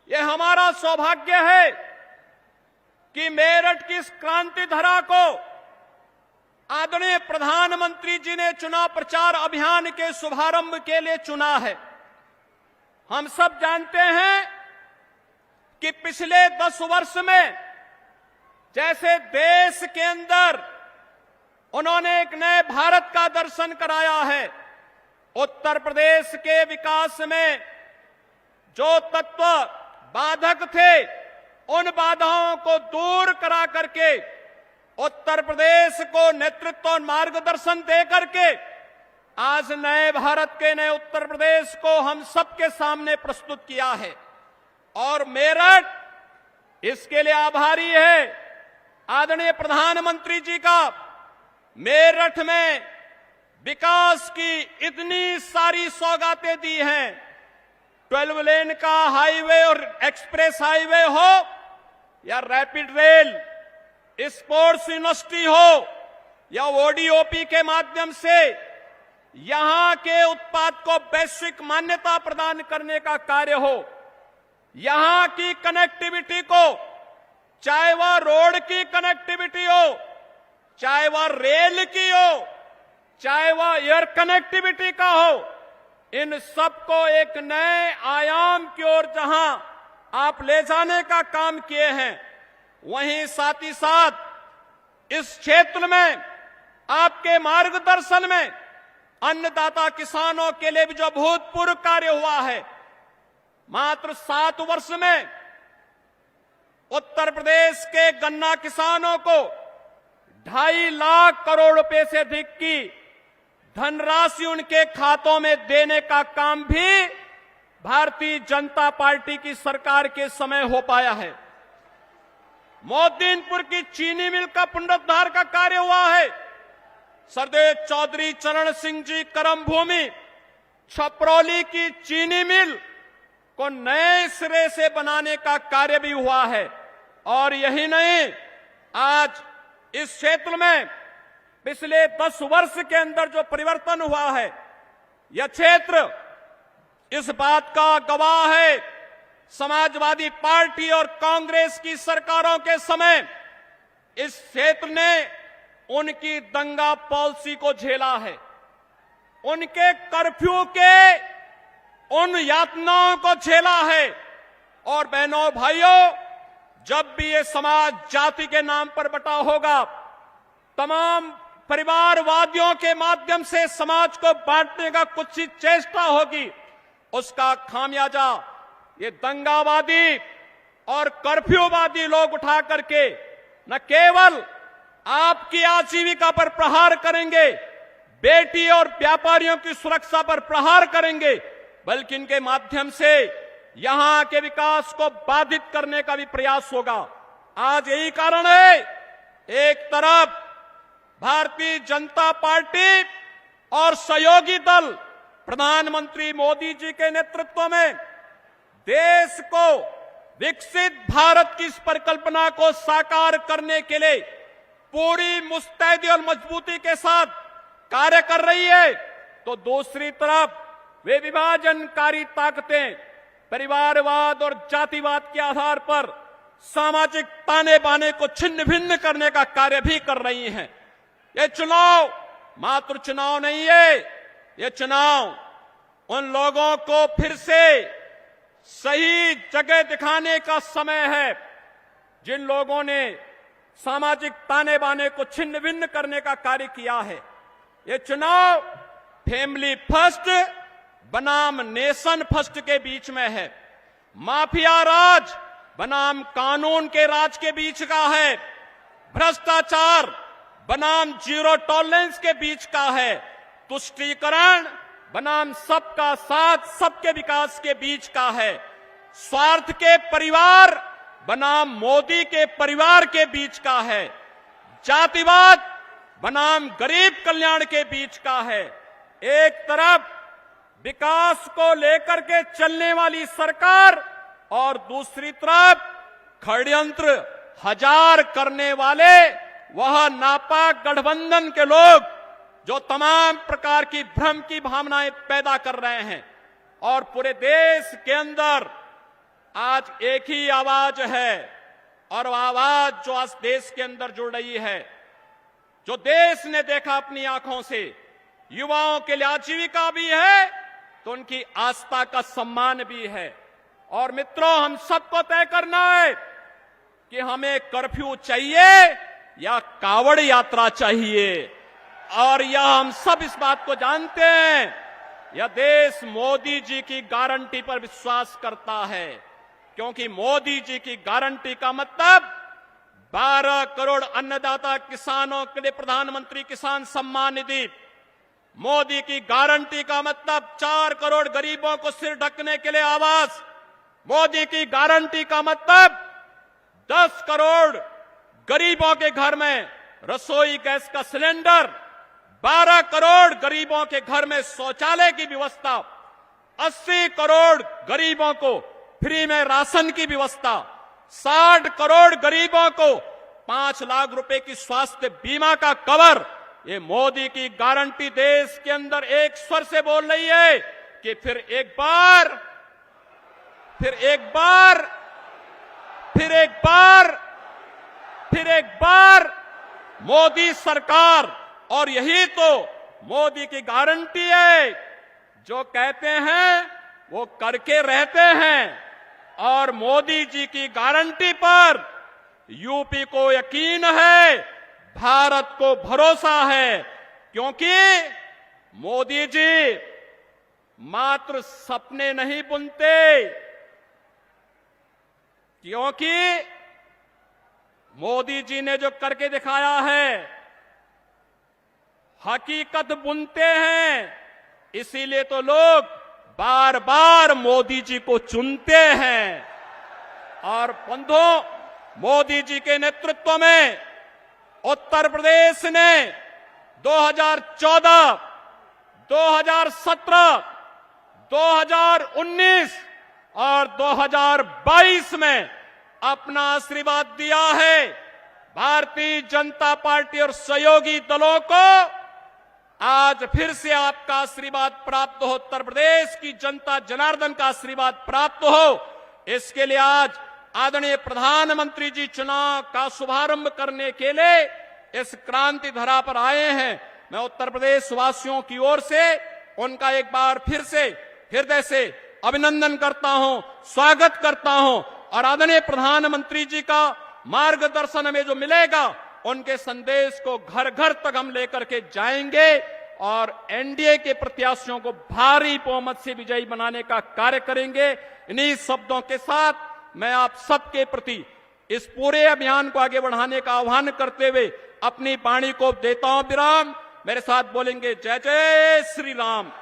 ये हमारा सौभाग्य है कि मेरठ की इस क्रांति धरा को आदरणीय प्रधानमंत्री जी ने चुनाव प्रचार अभियान के शुभारंभ के लिए चुना है। हम सब जानते हैं कि पिछले 10 वर्ष में जैसे देश के अंदर उन्होंने एक नए भारत का दर्शन कराया है, उत्तर प्रदेश के विकास में जो तत्व बाधक थे उन बाधाओं को दूर करा करके उत्तर प्रदेश को नेतृत्व और मार्गदर्शन दे करके आज नए भारत के नए उत्तर प्रदेश को हम सबके सामने प्रस्तुत किया है। और मेरठ इसके लिए आभारी है आदरणीय प्रधानमंत्री जी का। मेरठ में विकास की इतनी सारी सौगातें दी हैं, 12 लेन का हाईवे और एक्सप्रेस हाईवे हो या रैपिड रेल, स्पोर्ट्स यूनिवर्सिटी हो या ओडीओपी के माध्यम से यहां के उत्पाद को वैश्विक मान्यता प्रदान करने का कार्य हो, यहां की कनेक्टिविटी को, चाहे वह रोड की कनेक्टिविटी हो, चाहे वह रेल की हो, चाहे वह एयर कनेक्टिविटी का हो, इन सबको एक नए आयाम की ओर जहां आप ले जाने का काम किए हैं, वहीं साथ ही साथ इस क्षेत्र में आपके मार्गदर्शन में अन्नदाता किसानों के लिए भी जो अभूतपूर्व कार्य हुआ है, मात्र 7 वर्ष में उत्तर प्रदेश के गन्ना किसानों को 2.5 लाख करोड़ रुपए से अधिक की धनराशि उनके खातों में देने का काम भी भारतीय जनता पार्टी की सरकार के समय हो पाया है। मोदीनपुर की चीनी मिल का पुनरुद्धार का कार्य हुआ है। सरदेव चौधरी चरण सिंह जी कर्म भूमि छपरौली की चीनी मिल को नए सिरे से बनाने का कार्य भी हुआ है। और यही नहीं, आज इस क्षेत्र में पिछले 10 वर्ष के अंदर जो परिवर्तन हुआ है, यह क्षेत्र इस बात का गवाह है। समाजवादी पार्टी और कांग्रेस की सरकारों के समय इस क्षेत्र ने उनकी दंगा पॉलिसी को झेला है, उनके कर्फ्यू के उन यातनाओं को झेला है। और बहनों भाइयों, जब भी ये समाज जाति के नाम पर बटा होगा, तमाम परिवारवादियों के माध्यम से समाज को बांटने का कुछ ही चेष्टा होगी, उसका खामियाजा ये दंगावादी और कर्फ्यूवादी लोग उठा करके न केवल आपकी आजीविका पर प्रहार करेंगे, बेटी और व्यापारियों की सुरक्षा पर प्रहार करेंगे, बल्कि इनके माध्यम से यहां के विकास को बाधित करने का भी प्रयास होगा। आज यही कारण है, एक तरफ भारतीय जनता पार्टी और सहयोगी दल प्रधानमंत्री मोदी जी के नेतृत्व में देश को विकसित भारत की इस परिकल्पना को साकार करने के लिए पूरी मुस्तैदी और मजबूती के साथ कार्य कर रही है, तो दूसरी तरफ वे विभाजनकारी ताकतें परिवारवाद और जातिवाद के आधार पर सामाजिक ताने बाने को छिन्न भिन्न करने का कार्य भी कर रही हैं। ये चुनाव मात्र चुनाव नहीं है, ये चुनाव उन लोगों को फिर से सही जगह दिखाने का समय है जिन लोगों ने सामाजिक ताने बाने को छिन्न भिन्न करने का कार्य किया है। ये चुनाव फैमिली फर्स्ट बनाम नेशन फर्स्ट के बीच में है, माफिया राज बनाम कानून के राज के बीच का है, भ्रष्टाचार बनाम जीरो टॉलरेंस के बीच का है, तुष्टीकरण बनाम सबका साथ सबके विकास के बीच का है, स्वार्थ के परिवार बनाम मोदी के परिवार के बीच का है, जातिवाद बनाम गरीब कल्याण के बीच का है। एक तरफ विकास को लेकर के चलने वाली सरकार और दूसरी तरफ षड्यंत्र हजार करने वाले वह नापाक गठबंधन के लोग जो तमाम प्रकार की भ्रम की भावनाएं पैदा कर रहे हैं। और पूरे देश के अंदर आज एक ही आवाज है, और वह आवाज जो आज देश के अंदर जुड़ रही है, जो देश ने देखा अपनी आंखों से, युवाओं के लिए आजीविका भी है तो उनकी आस्था का सम्मान भी है। और मित्रों, हम सबको तय करना है कि हमें कर्फ्यू चाहिए या कावड़ यात्रा चाहिए। और यह हम सब इस बात को जानते हैं, यह देश मोदी जी की गारंटी पर विश्वास करता है, क्योंकि मोदी जी की गारंटी का मतलब 12 करोड़ अन्नदाता किसानों के लिए प्रधानमंत्री किसान सम्मान निधि, मोदी की गारंटी का मतलब 4 करोड़ गरीबों को सिर ढकने के लिए आवास, मोदी की गारंटी का मतलब 10 करोड़ गरीबों के घर में रसोई गैस का सिलेंडर, 12 करोड़ गरीबों के घर में शौचालय की व्यवस्था, 80 करोड़ गरीबों को फ्री में राशन की व्यवस्था, 60 करोड़ गरीबों को 5 लाख रुपए की स्वास्थ्य बीमा का कवर। ये मोदी की गारंटी देश के अंदर एक स्वर से बोल रही है कि फिर एक बार मोदी सरकार। और यही तो मोदी की गारंटी है, जो कहते हैं वो करके रहते हैं। और मोदी जी की गारंटी पर यूपी को यकीन है, भारत को भरोसा है, क्योंकि मोदी जी मात्र सपने नहीं बुनते, क्योंकि मोदी जी ने जो करके दिखाया है हकीकत बुनते हैं। इसीलिए तो लोग बार बार मोदी जी को चुनते हैं। और बंधुओं, मोदी जी के नेतृत्व में उत्तर प्रदेश ने 2014, 2017, 2019 और 2022 में अपना आशीर्वाद दिया है। भारतीय जनता पार्टी और सहयोगी दलों को आज फिर से आपका आशीर्वाद प्राप्त हो, उत्तर प्रदेश की जनता जनार्दन का आशीर्वाद प्राप्त हो। इसके लिए आज आदरणीय प्रधानमंत्री जी चुनाव का शुभारंभ करने के लिए इस क्रांति धरा पर आए हैं। मैं उत्तर प्रदेश वासियों की ओर से उनका एक बार फिर से हृदय से अभिनंदन करता हूं, स्वागत करता हूं। और आदरणीय प्रधानमंत्री जी का मार्गदर्शन हमें जो मिलेगा, उनके संदेश को घर घर तक हम लेकर के जाएंगे और एनडीए के प्रत्याशियों को भारी बहुमत से विजयी बनाने का कार्य करेंगे। इन्हीं शब्दों के साथ मैं आप सबके प्रति इस पूरे अभियान को आगे बढ़ाने का आह्वान करते हुए अपनी वाणी को देता हूं विराम। मेरे साथ बोलेंगे जय जय श्री राम।